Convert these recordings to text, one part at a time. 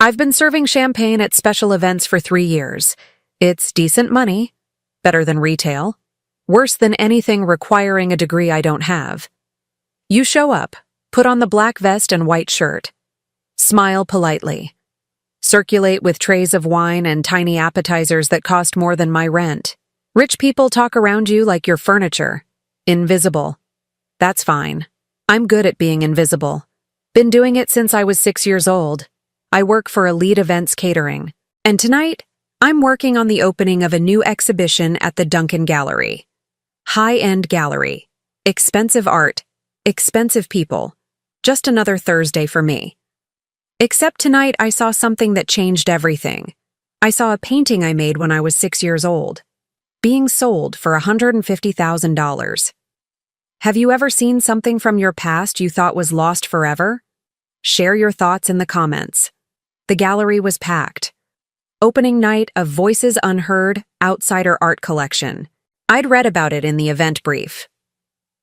I've been serving champagne at special events for 3 years. It's decent money, better than retail, worse than anything requiring a degree I don't have. You show up, put on the black vest and white shirt, smile politely, circulate with trays of wine and tiny appetizers that cost more than my rent. Rich people talk around you like you're furniture. Invisible. That's fine. I'm good at being invisible. Been doing it since I was 6 years old. I work for Elite Events Catering. And tonight, I'm working on the opening of a new exhibition at the Duncan Gallery. High-end gallery. Expensive art. Expensive people. Just another Thursday for me. Except tonight I saw something that changed everything. I saw a painting I made when I was 6 years old, being sold for $150,000. Have you ever seen something from your past you thought was lost forever? Share your thoughts in the comments. The gallery was packed. Opening night of Voices Unheard Outsider Art Collection. I'd read about it in the event brief.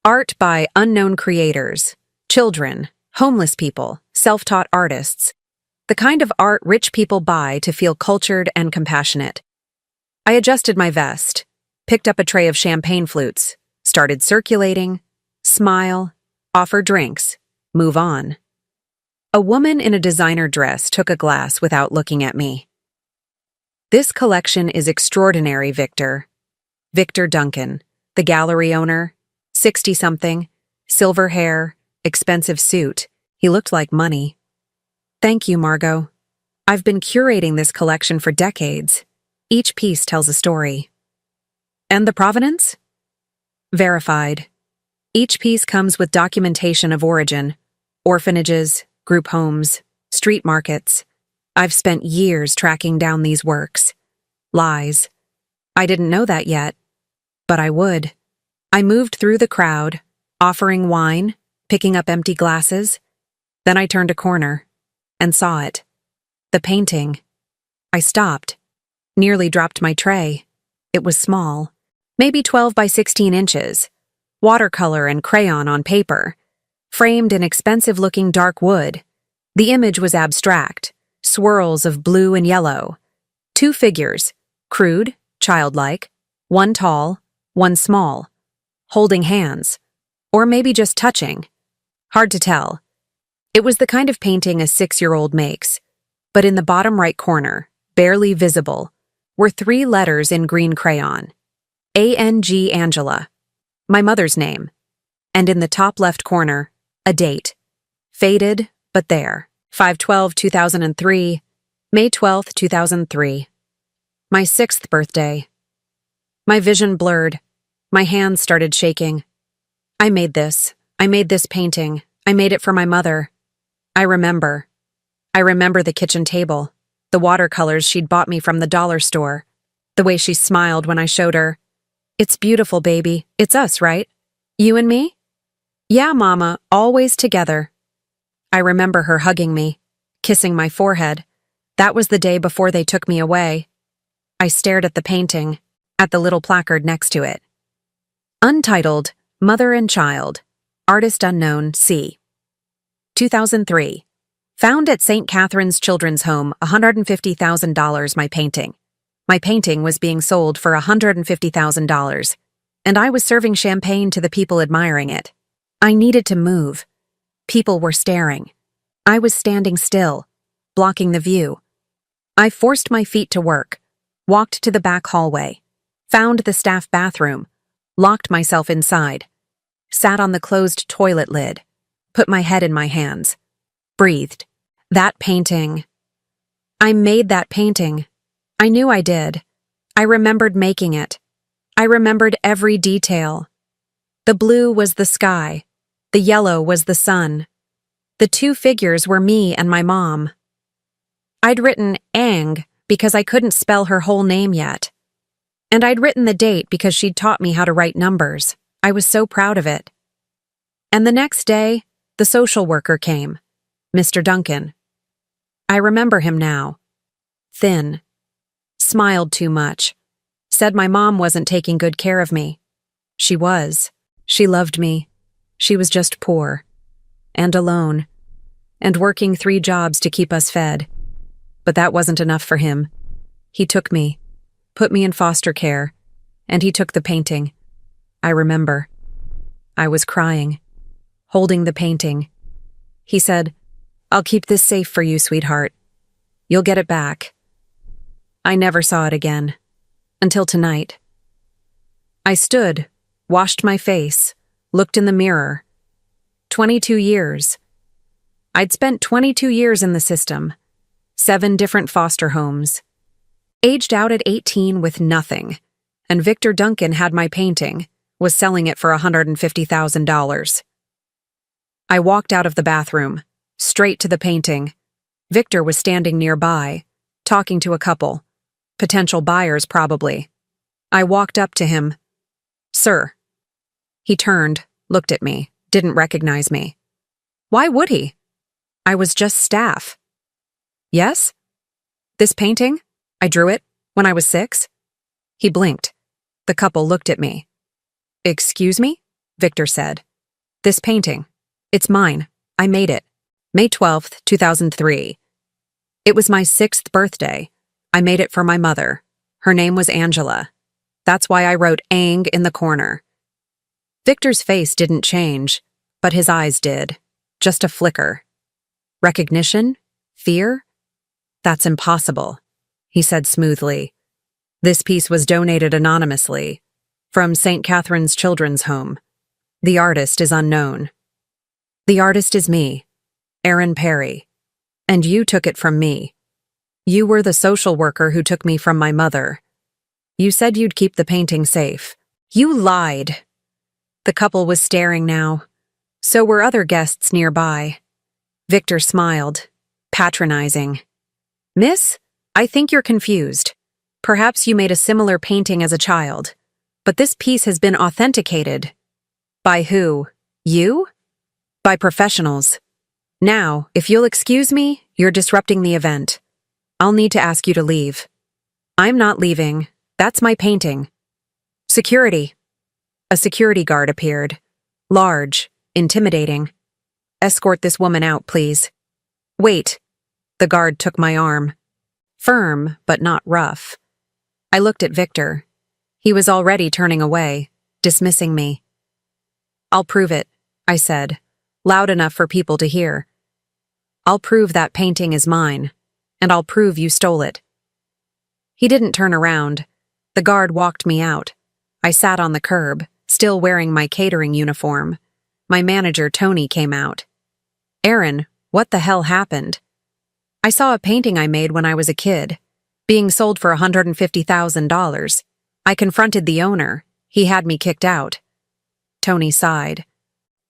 Art by unknown creators, children, homeless people, self-taught artists. The kind of art rich people buy to feel cultured and compassionate. I adjusted my vest, picked up a tray of champagne flutes, started circulating, smile, offer drinks, move on. A woman in a designer dress took a glass without looking at me. This collection is extraordinary, Victor. Victor Duncan, the gallery owner, 60-something, silver hair, expensive suit. He looked like money. Thank you, Margot. I've been curating this collection for decades. Each piece tells a story. And the provenance? Verified. Each piece comes with documentation of origin, orphanages, group homes, street markets. I've spent years tracking down these works. Lies. I didn't know that yet, but I would. I moved through the crowd, offering wine, picking up empty glasses. Then I turned a corner and saw it. The painting. I stopped, nearly dropped my tray. It was small, maybe 12 by 16 inches, watercolor and crayon on paper, framed in expensive-looking dark wood. The image was abstract, swirls of blue and yellow. 2 figures, crude, childlike, one tall, one small, holding hands, or maybe just touching. Hard to tell. It was the kind of painting a 6-year-old makes, but in the bottom right corner, barely visible, were 3 letters in green crayon. A.N.G. Angela, my mother's name, and in the top left corner, a date. Faded, but there. 5/12/2003, May 12th, 2003. My 6th birthday. My vision blurred. My hands started shaking. I made this painting. I made it for my mother. I remember the kitchen table, the watercolors she'd bought me from the dollar store, the way she smiled when I showed her. It's beautiful, baby. It's us, right? You and me? Yeah, Mama, always together. I remember her hugging me, kissing my forehead. That was the day before they took me away. I stared at the painting, at the little placard next to it. Untitled, Mother and Child, Artist Unknown, C. 2003. Found at St. Catherine's Children's Home, $150,000 my painting. My painting was being sold for $150,000, and I was serving champagne to the people admiring it. I needed to move. People were staring. I was standing still, blocking the view. I forced my feet to work, walked to the back hallway, found the staff bathroom, locked myself inside, sat on the closed toilet lid, put my head in my hands, breathed. That painting. I made that painting. I knew I did. I remembered making it. I remembered every detail. The blue was the sky. The yellow was the sun. The 2 figures were me and my mom. I'd written Ang because I couldn't spell her whole name yet. And I'd written the date because she'd taught me how to write numbers. I was so proud of it. And the next day, the social worker came, Mr. Duncan. I remember him now. Thin. Smiled too much. Said my mom wasn't taking good care of me. She was. She loved me. She was just poor. And alone. And working 3 jobs to keep us fed. But that wasn't enough for him. He took me, put me in foster care, and he took the painting. I remember. I was crying, holding the painting. He said, "I'll keep this safe for you, sweetheart. You'll get it back." I never saw it again. Until tonight. I stood, washed my face, looked in the mirror. 22 years. I'd spent 22 years in the system. 7 different foster homes. Aged out at 18 with nothing. And Victor Duncan had my painting, was selling it for $150,000. I walked out of the bathroom, straight to the painting. Victor was standing nearby, talking to a couple. Potential buyers, probably. I walked up to him. "Sir." He turned, looked at me, didn't recognize me. Why would he? I was just staff. "Yes? This painting? I drew it when I was 6? He blinked. The couple looked at me. "Excuse me?" Victor said. "This painting. It's mine. I made it. May 12th, 2003. It was my 6th birthday. I made it for my mother. Her name was Angela. That's why I wrote Ang in the corner." Victor's face didn't change, but his eyes did. Just a flicker. Recognition? Fear? "That's impossible," he said smoothly. "This piece was donated anonymously from St. Catherine's Children's Home. The artist is unknown. The artist is me, Aaron Perry, and you took it from me. You were the social worker who took me from my mother. You said you'd keep the painting safe. You lied." The couple was staring now. So were other guests nearby. Victor smiled, patronizing. "Miss, I think you're confused. Perhaps you made a similar painting as a child. But this piece has been authenticated." "By who? You?" "By professionals. Now, if you'll excuse me, you're disrupting the event. I'll need to ask you to leave." "I'm not leaving. That's my painting." "Security." A security guard appeared. Large, intimidating. "Escort this woman out, please." "Wait." The guard took my arm. Firm, but not rough. I looked at Victor. He was already turning away, dismissing me. "I'll prove it," I said, loud enough for people to hear. "I'll prove that painting is mine, and I'll prove you stole it." He didn't turn around. The guard walked me out. I sat on the curb, still wearing my catering uniform. My manager, Tony, came out. "Aaron, what the hell happened?" "I saw a painting I made when I was a kid, being sold for $150,000. I confronted the owner. He had me kicked out." Tony sighed.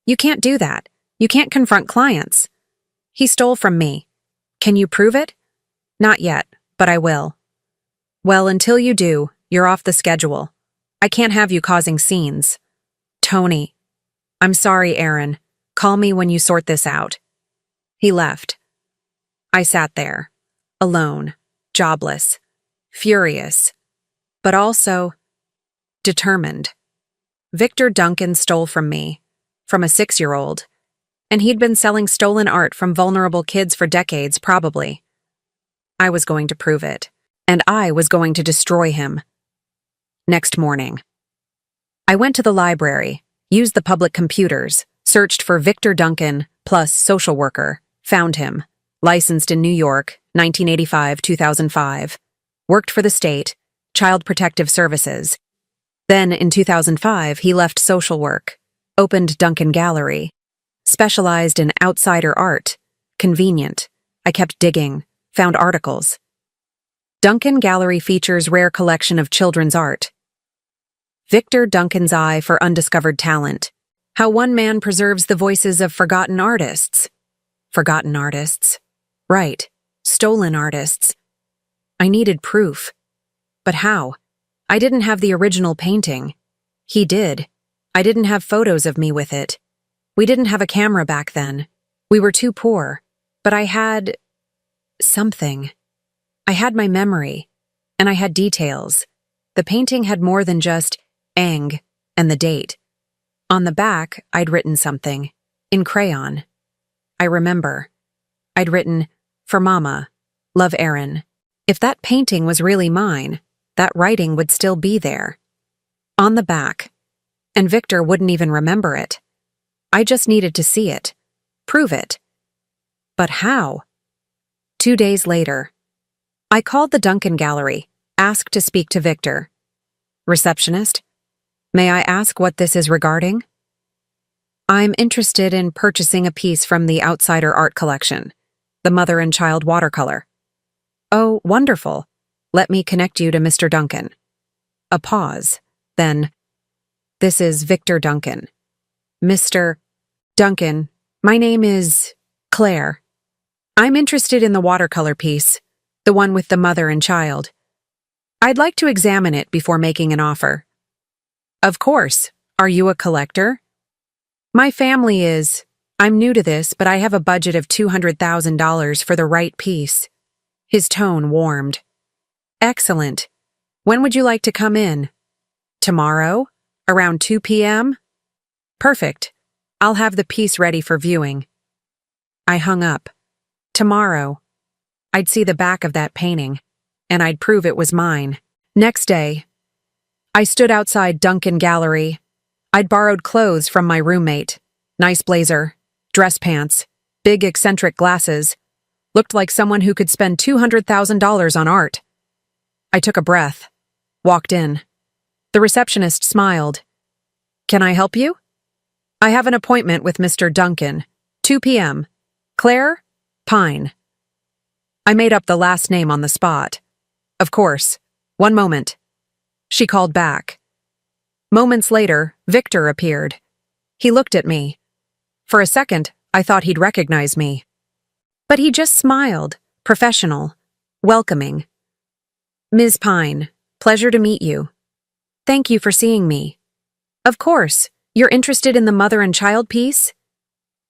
"You can't do that. You can't confront clients." "He stole from me." "Can you prove it?" "Not yet, but I will." "Well, until you do, you're off the schedule. I can't have you causing scenes." "Tony." "I'm sorry, Aaron. Call me when you sort this out." He left. I sat there, alone, jobless, furious, but also determined. Victor Duncan stole from me, from a 6-year-old, and he'd been selling stolen art from vulnerable kids for decades, probably. I was going to prove it, and I was going to destroy him. Next morning, I went to the library, used the public computers, searched for Victor Duncan plus social worker, found him, licensed in New York, 1985-2005, worked for the state, Child Protective Services. Then, in 2005, he left social work, opened Duncan Gallery, specialized in outsider art, convenient. I kept digging, found articles. Duncan Gallery features rare collection of children's art. Victor Duncan's eye for undiscovered talent. How one man preserves the voices of forgotten artists. Forgotten artists. Right. Stolen artists. I needed proof. But how? I didn't have the original painting. He did. I didn't have photos of me with it. We didn't have a camera back then. We were too poor. But I had something. I had my memory, and I had details. The painting had more than just Ang and the date. On the back, I'd written something, in crayon. I remember. I'd written, "For Mama, Love Aaron. If that painting was really mine, that writing would still be there. On the back. And Victor wouldn't even remember it. I just needed to see it. Prove it. But how? 2 days later. I called the Duncan Gallery, asked to speak to Victor. Receptionist, may I ask what this is regarding? I'm interested in purchasing a piece from the Outsider Art Collection, the Mother and Child watercolor. Oh, wonderful. Let me connect you to Mr. Duncan. A pause. Then, this is Victor Duncan. Mr. Duncan, my name is Claire. I'm interested in the watercolor piece, the one with the mother and child. I'd like to examine it before making an offer. Of course. Are you a collector? My family is. I'm new to this, but I have a budget of $200,000 for the right piece. His tone warmed. Excellent. When would you like to come in? Tomorrow? Around 2 p.m.? Perfect. I'll have the piece ready for viewing. I hung up. Tomorrow. I'd see the back of that painting, and I'd prove it was mine. Next day, I stood outside Duncan Gallery. I'd borrowed clothes from my roommate. Nice blazer, dress pants, big eccentric glasses. Looked like someone who could spend $200,000 on art. I took a breath, walked in. The receptionist smiled. Can I help you? I have an appointment with Mr. Duncan. 2 p.m. Claire? Pine. I made up the last name on the spot. Of course. One moment. She called back. Moments later, Victor appeared. He looked at me. For a second, I thought he'd recognize me. But he just smiled, professional, welcoming. Ms. Pine, pleasure to meet you. Thank you for seeing me. Of course, you're interested in the mother and child piece?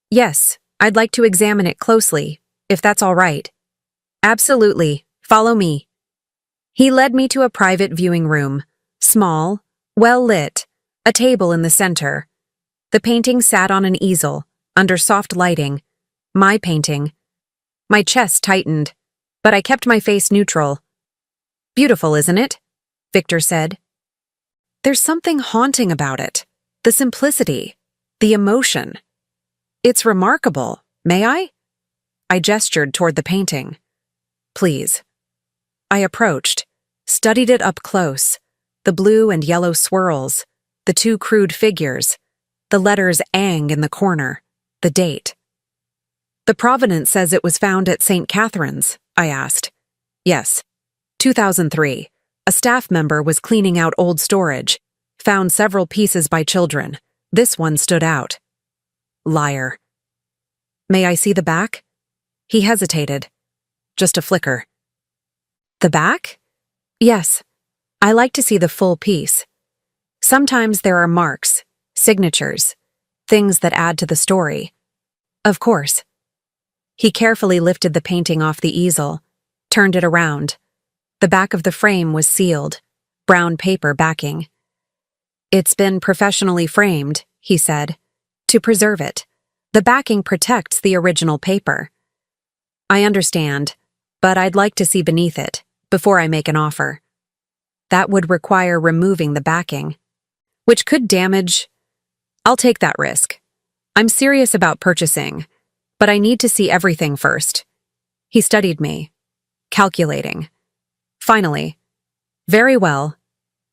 Yes, I'd like to examine it closely, if that's all right. Absolutely, follow me. He led me to a private viewing room, small, well lit, a table in the center. The painting sat on an easel, under soft lighting. My painting. My chest tightened, but I kept my face neutral. Beautiful, isn't it? Victor said. There's something haunting about it. The simplicity, the emotion. It's remarkable, may I? I gestured toward the painting. Please. I approached, studied it up close, the blue and yellow swirls, the two crude figures, the letters Ang in the corner, the date. The provenance says it was found at St. Catherine's, I asked. Yes. 2003. A staff member was cleaning out old storage, found several pieces by children. This one stood out. Liar. May I see the back? He hesitated. Just a flicker. The back? Yes. I like to see the full piece. Sometimes there are marks, signatures, things that add to the story. Of course. He carefully lifted the painting off the easel, turned it around. The back of the frame was sealed, brown paper backing. It's been professionally framed, he said, to preserve it. The backing protects the original paper. I understand, but I'd like to see beneath it before I make an offer. That would require removing the backing, which could damage. I'll take that risk. I'm serious about purchasing, but I need to see everything first. He studied me, calculating. Finally, very well.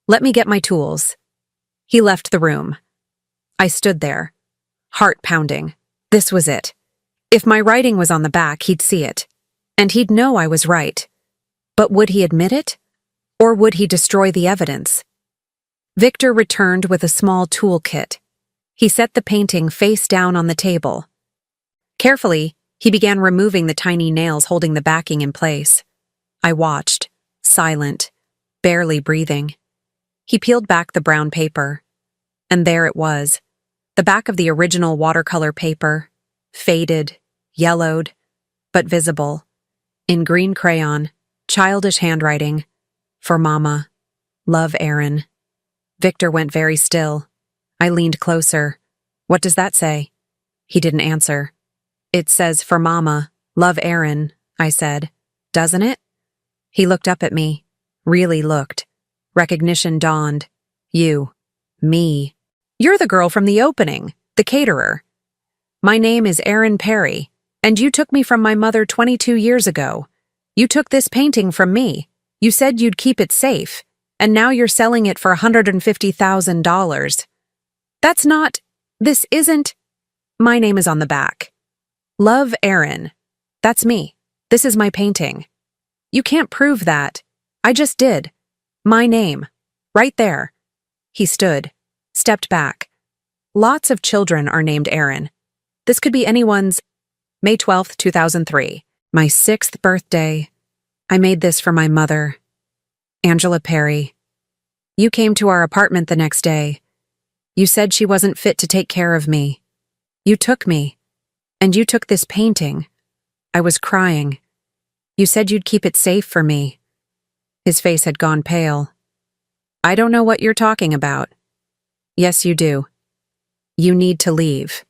Let me get my tools. He left the room. I stood there, heart pounding. This was it. If my writing was on the back, he'd see it, and he'd know I was right. But would he admit it? Or would he destroy the evidence? Victor returned with a small toolkit. He set the painting face down on the table. Carefully, he began removing the tiny nails holding the backing in place. I watched, silent, barely breathing. He peeled back the brown paper. And there it was, the back of the original watercolor paper, faded, yellowed, but visible. In green crayon, childish handwriting. For Mama. Love, Aaron. Victor went very still. I leaned closer. What does that say? He didn't answer. It says, for Mama. Love, Aaron, I said. doesn't it? He looked up at me. Really looked. Recognition dawned. You. Me. You're the girl from the opening, the caterer. My name is Erin Perry, and you took me from my mother 22 years ago. You took this painting from me. You said you'd keep it safe, and now you're selling it for $150,000. That's not... This isn't... My name is on the back. Love, Erin. That's me. This is my painting. You can't prove that. I just did. My name. Right there. He stood, stepped back. Lots of children are named Erin. This could be anyone's. May 12th, 2003. My 6th birthday. I made this for my mother, Angela Perry. You came to our apartment the next day. You said she wasn't fit to take care of me. You took me, and you took this painting. I was crying. You said you'd keep it safe for me. His face had gone pale. I don't know what you're talking about. Yes, you do. You need to leave.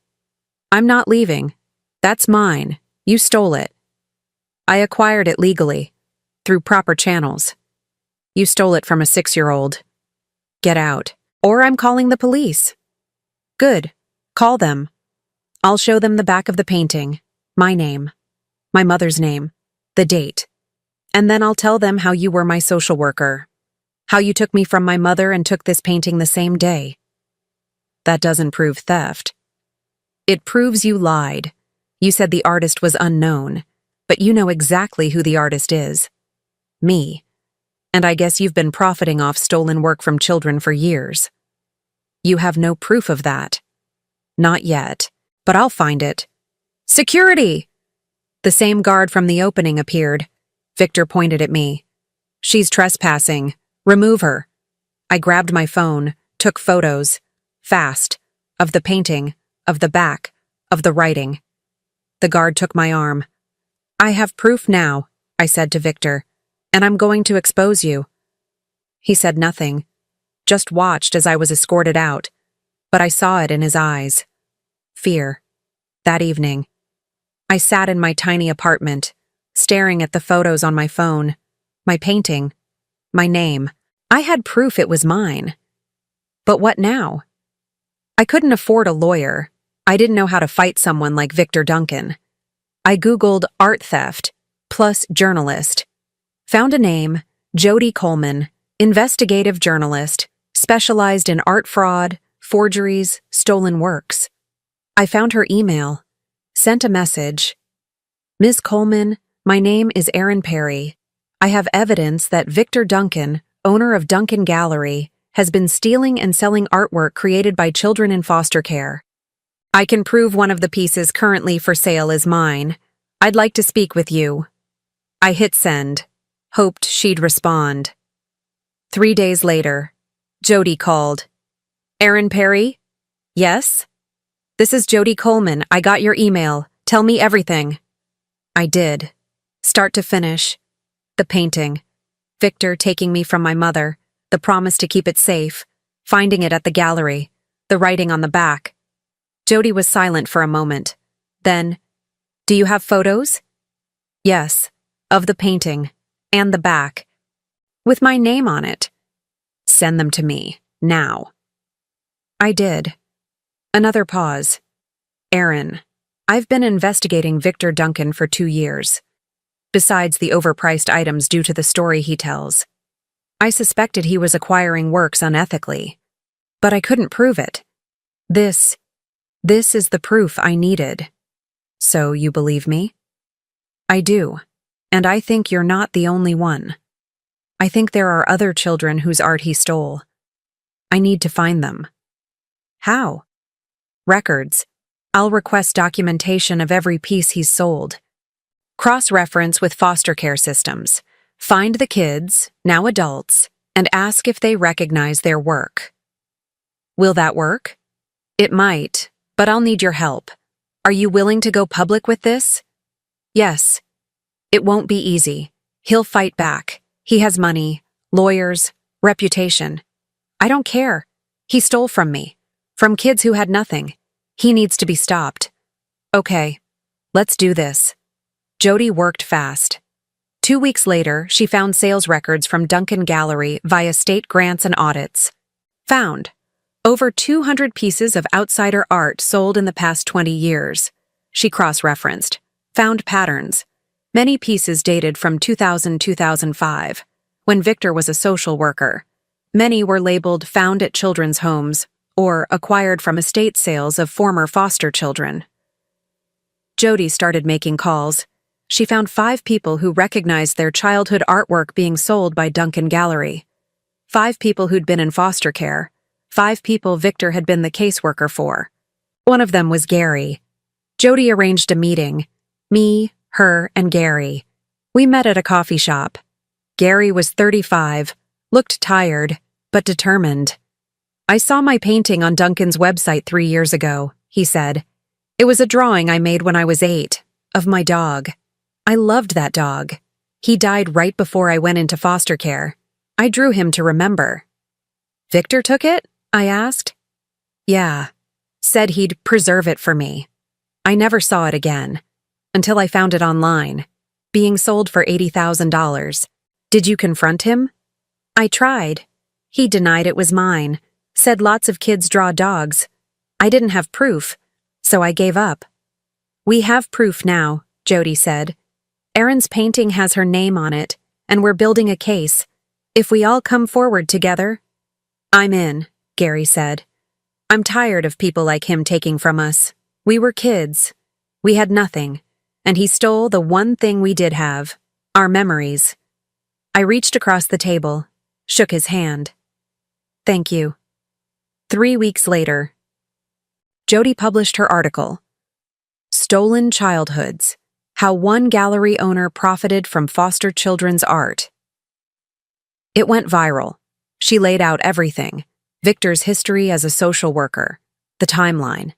I'm not leaving. That's mine. You stole it. I acquired it legally, through proper channels. You stole it from a 6-year-old. Get out, or I'm calling the police. Good. Call them. I'll show them the back of the painting, my name, my mother's name, the date. And then I'll tell them how you were my social worker, how you took me from my mother and took this painting the same day. That doesn't prove theft. It proves you lied. You said the artist was unknown, but you know exactly who the artist is. Me. And I guess you've been profiting off stolen work from children for years. You have no proof of that. Not yet, but I'll find it. Security! The same guard from the opening appeared. Victor pointed at me. She's trespassing. Remove her. I grabbed my phone, took photos, fast, of the painting, of the back, of the writing. The guard took my arm. I have proof now, I said to Victor, and I'm going to expose you. He said nothing, just watched as I was escorted out, but I saw it in his eyes. Fear. That evening, I sat in my tiny apartment, staring at the photos on my phone, my painting, my name. I had proof it was mine. But what now? I couldn't afford a lawyer. I didn't know how to fight someone like Victor Duncan. I Googled art theft, plus journalist. Found a name, Jody Coleman, investigative journalist, specialized in art fraud, forgeries, stolen works. I found her email, sent a message. Ms. Coleman, my name is Erin Perry. I have evidence that Victor Duncan, owner of Duncan Gallery, has been stealing and selling artwork created by children in foster care. I can prove one of the pieces currently for sale is mine. I'd like to speak with you. I hit send, hoped she'd respond. 3 days later, Jody called. Erin Perry? Yes? This is Jody Coleman. I got your email. Tell me everything. I did. Start to finish. The painting. Victor taking me from my mother. The promise to keep it safe. Finding it at the gallery. The writing on the back. Jody was silent for a moment. Then, do you have photos? Yes. Of the painting. And the back. With my name on it. Send them to me. Now. I did. Another pause. Erin, I've been investigating Victor Duncan for 2 years. Besides the overpriced items due to the story he tells, I suspected he was acquiring works unethically. But I couldn't prove it. This is the proof I needed. So you believe me? I do. And I think you're not the only one. I think there are other children whose art he stole. I need to find them. How? Records. I'll request documentation of every piece he's sold. Cross-reference with foster care systems. Find the kids, now adults, and ask if they recognize their work. Will that work? It might, but I'll need your help. Are you willing to go public with this? Yes. It won't be easy. He'll fight back. He has money, lawyers, reputation. I don't care. He stole from me. From kids who had nothing. He needs to be stopped. Okay, let's do this. Jody worked fast. 2 weeks later, she found sales records from Duncan Gallery via state grants and audits. Found over 200 pieces of outsider art sold in the past 20 years. She cross-referenced. Found patterns. Many pieces dated from 2000-2005, when Victor was a social worker. Many were labeled found at children's homes or acquired from estate sales of former foster children. Jody started making calls. She found 5 people who recognized their childhood artwork being sold by Duncan Gallery. 5 people who'd been in foster care. 5 people Victor had been the caseworker for. One of them was Gary. Jody arranged a meeting. Me, her, and Gary. We met at a coffee shop. Gary was 35, looked tired, but determined. "I saw my painting on Duncan's website 3 years ago," he said. "It was a drawing I made when I was 8, of my dog. I loved that dog. He died right before I went into foster care. I drew him to remember." "Victor took it?" I asked. "Yeah. Said he'd preserve it for me. I never saw it again. Until I found it online. Being sold for $80,000. Did you confront him?" "I tried. He denied it was mine. Said lots of kids draw dogs. I didn't have proof, so I gave up." "We have proof now," Jody said. "Erin's painting has her name on it, and we're building a case. If we all come forward together—" "I'm in," Gary said. "I'm tired of people like him taking from us. We were kids. We had nothing, and he stole the one thing we did have, our memories." I reached across the table, shook his hand. "Thank you." 3 weeks later, Jody published her article, "Stolen Childhoods: How One Gallery Owner Profited from Foster Children's Art." It went viral. She laid out everything: Victor's history as a social worker, the timeline,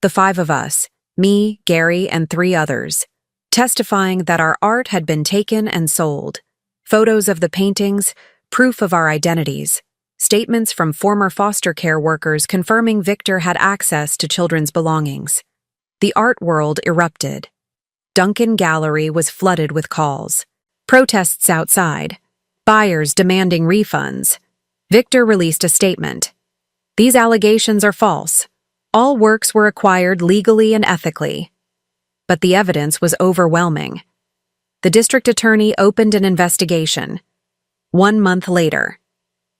the 5 of us, me, Gary, and 3 others, testifying that our art had been taken and sold, photos of the paintings, proof of our identities, statements from former foster care workers confirming Victor had access to children's belongings. The art world erupted. Duncan Gallery was flooded with calls, protests outside, buyers demanding refunds. Victor released a statement. "These allegations are false. All works were acquired legally and ethically." But the evidence was overwhelming. The district attorney opened an investigation. 1 month later,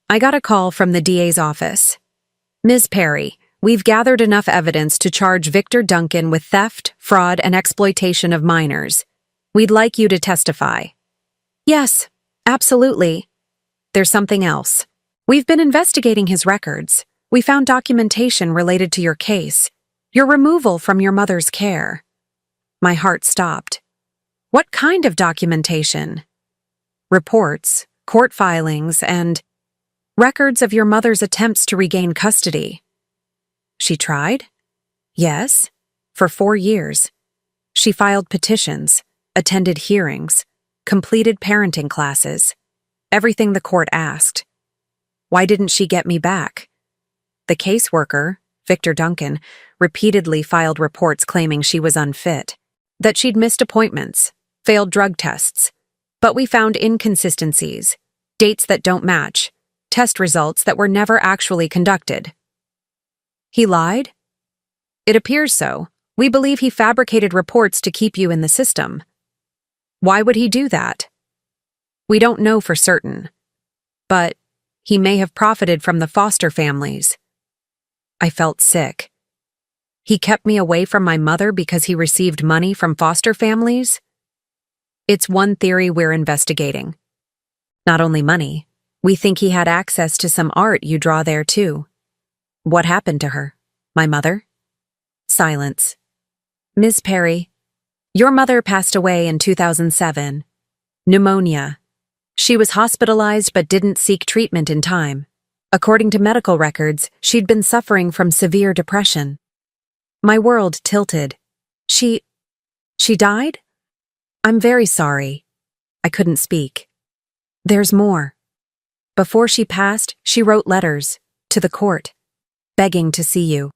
I got a call from the DA's office. "Ms. Perry, we've gathered enough evidence to charge Victor Duncan with theft, fraud, and exploitation of minors. We'd like you to testify." "Yes, absolutely." "There's something else. We've been investigating his records. We found documentation related to your case, your removal from your mother's care." My heart stopped. "What kind of documentation?" "Reports, court filings, and records of your mother's attempts to regain custody." "She tried?" "Yes, for 4 years. She filed petitions, attended hearings, completed parenting classes, everything the court asked. Why didn't she get me back?" The caseworker, Victor Duncan, repeatedly filed reports claiming she was unfit, that she'd missed appointments, failed drug tests. But we found inconsistencies, dates that don't match, test results that were never actually conducted. "He lied?" "It appears so. We believe he fabricated reports to keep you in the system." "Why would he do that?" "We don't know for certain. But he may have profited from the foster families." I felt sick. He kept me away from my mother because he received money from foster families? It's one theory we're investigating. Not only money, we think he had access to some art you draw there too. What happened to her? My mother? Silence. "Ms. Perry, your mother passed away in 2007. Pneumonia. She was hospitalized but didn't seek treatment in time. According to medical records, she'd been suffering from severe depression." My world tilted. She died? I'm very sorry." I couldn't speak. "There's more. Before she passed, she wrote letters to the court, begging to see you.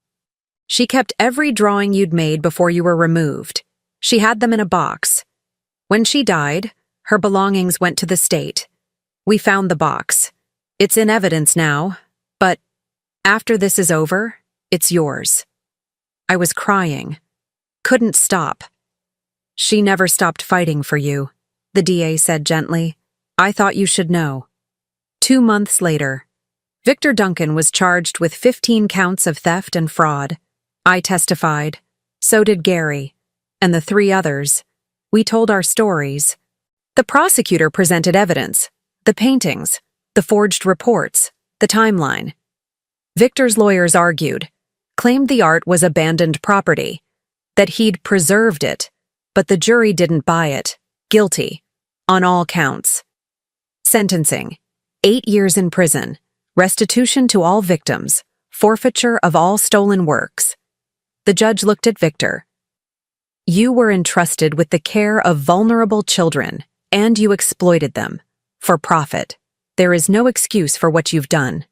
She kept every drawing you'd made before you were removed. She had them in a box. When she died, Her belongings went to the state. We found the box. It's in evidence now, but after this is over, it's yours. I was crying. Couldn't stop. She never stopped fighting for you, the DA said gently. I thought you should know. 2 months later, Victor Duncan was charged with 15 counts of theft and fraud. I testified. So did Gary. And the 3 others. We told our stories. The prosecutor presented evidence. The paintings. The forged reports. The timeline. Victor's lawyers argued, claimed the art was abandoned property, that he'd preserved it, but the jury didn't buy it. Guilty. On all counts. Sentencing. 8 years in prison. Restitution to all victims. Forfeiture of all stolen works. The judge looked at Victor. You were entrusted with the care of vulnerable children, and you exploited them. For profit. There is no excuse for what you've done.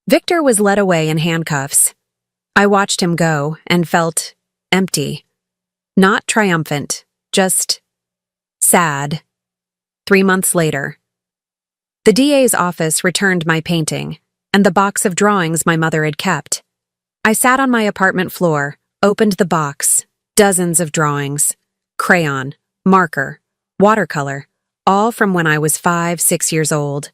Victor was led away in handcuffs. I watched him go and felt empty. Not triumphant, just sad. 3 months later, the DA's office returned my painting and the box of drawings my mother had kept. I sat on my apartment floor, opened the box, dozens of drawings, crayon, marker, watercolor, all from when I was 5, 6 years old.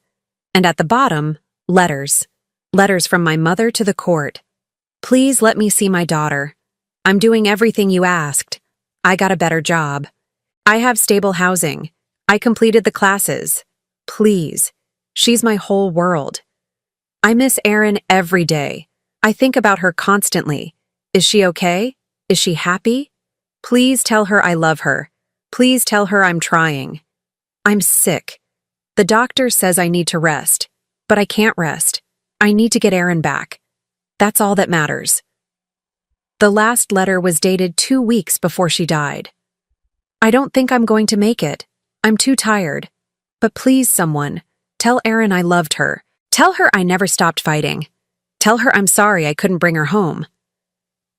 And at the bottom, letters. Letters from my mother to the court. Please let me see my daughter. I'm doing everything you asked. I got a better job. I have stable housing. I completed the classes. Please. She's my whole world. I miss Erin every day. I think about her constantly. Is she okay? Is she happy? Please tell her I love her. Please tell her I'm trying. I'm sick. The doctor says I need to rest, but I can't rest. I need to get Erin back. That's all that matters. The last letter was dated 2 weeks before she died. I don't think I'm going to make it. I'm too tired. But please, someone, tell Erin I loved her. Tell her I never stopped fighting. Tell her I'm sorry I couldn't bring her home.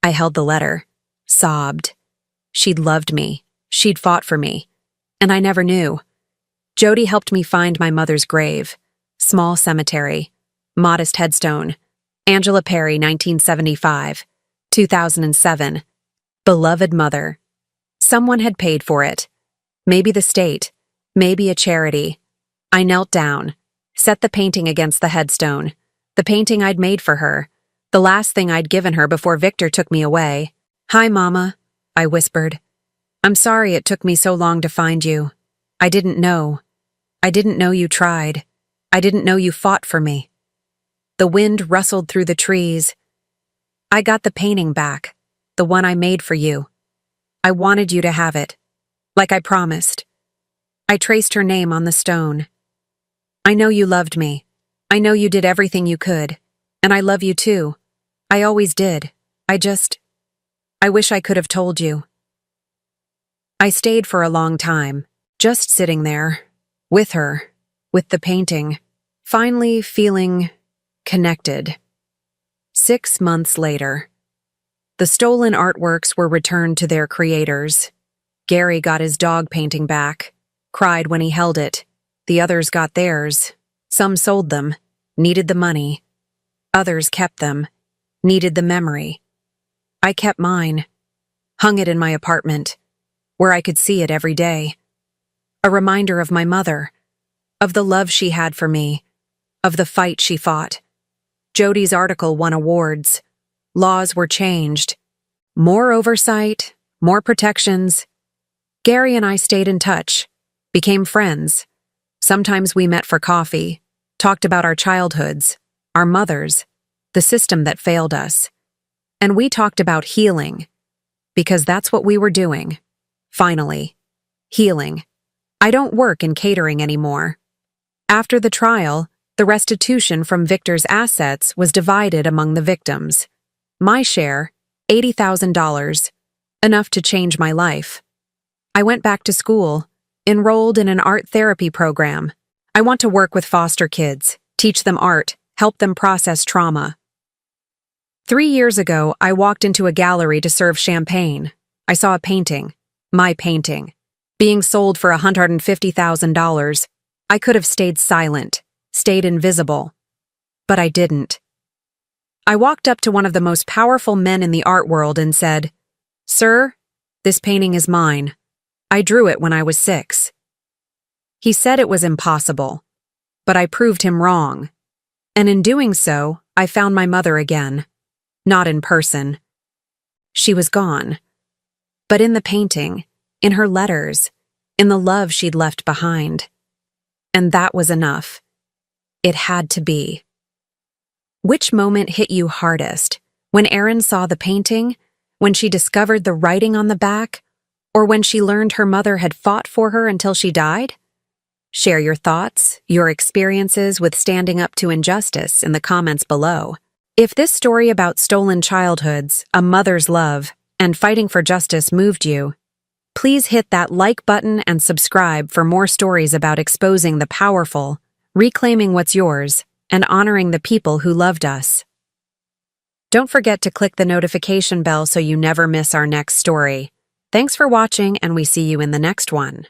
I held the letter, sobbed. She'd loved me. She'd fought for me. And I never knew. Jody helped me find my mother's grave. Small cemetery. Modest headstone. Angela Perry, 1975. 2007. Beloved mother. Someone had paid for it. Maybe the state. Maybe a charity. I knelt down. Set the painting against the headstone. The painting I'd made for her. The last thing I'd given her before Victor took me away. Hi, Mama, I whispered. I'm sorry it took me so long to find you. I didn't know. I didn't know you tried. I didn't know you fought for me. The wind rustled through the trees. I got the painting back, the one I made for you. I wanted you to have it, like I promised. I traced her name on the stone. I know you loved me. I know you did everything you could, and I love you too. I always did. I wish I could have told you. I stayed for a long time, just sitting there, with her, with the painting, finally feeling connected. 6 months later, the stolen artworks were returned to their creators. Gary got his dog painting back, cried when he held it. The others got theirs. Some sold them, needed the money. Others kept them, needed the memory. I kept mine, hung it in my apartment, where I could see it every day. A reminder of my mother, of the love she had for me, of the fight she fought. Jody's article won awards. Laws were changed. More oversight, more protections. Gary and I stayed in touch, became friends. Sometimes we met for coffee, talked about our childhoods, our mothers, the system that failed us. And we talked about healing, because that's what we were doing. Finally. Healing. I don't work in catering anymore. After the trial, the restitution from Victor's assets was divided among the victims. My share, $80,000, enough to change my life. I went back to school, enrolled in an art therapy program. I want to work with foster kids, teach them art, help them process trauma. 3 years ago, I walked into a gallery to serve champagne. I saw a painting, my painting. Being sold for $150,000, I could have stayed silent, stayed invisible. But I didn't. I walked up to one of the most powerful men in the art world and said, "Sir, this painting is mine. I drew it when I was 6. He said it was impossible, but I proved him wrong. And in doing so, I found my mother again. Not in person. She was gone. But in the painting, in her letters, in the love she'd left behind. And that was enough. It had to be." Which moment hit you hardest? When Erin saw the painting? When she discovered the writing on the back? Or when she learned her mother had fought for her until she died? Share your thoughts, your experiences with standing up to injustice in the comments below. If this story about stolen childhoods, a mother's love, and fighting for justice moved you, please hit that like button and subscribe for more stories about exposing the powerful, reclaiming what's yours, and honoring the people who loved us. Don't forget to click the notification bell so you never miss our next story. Thanks for watching, and we see you in the next one.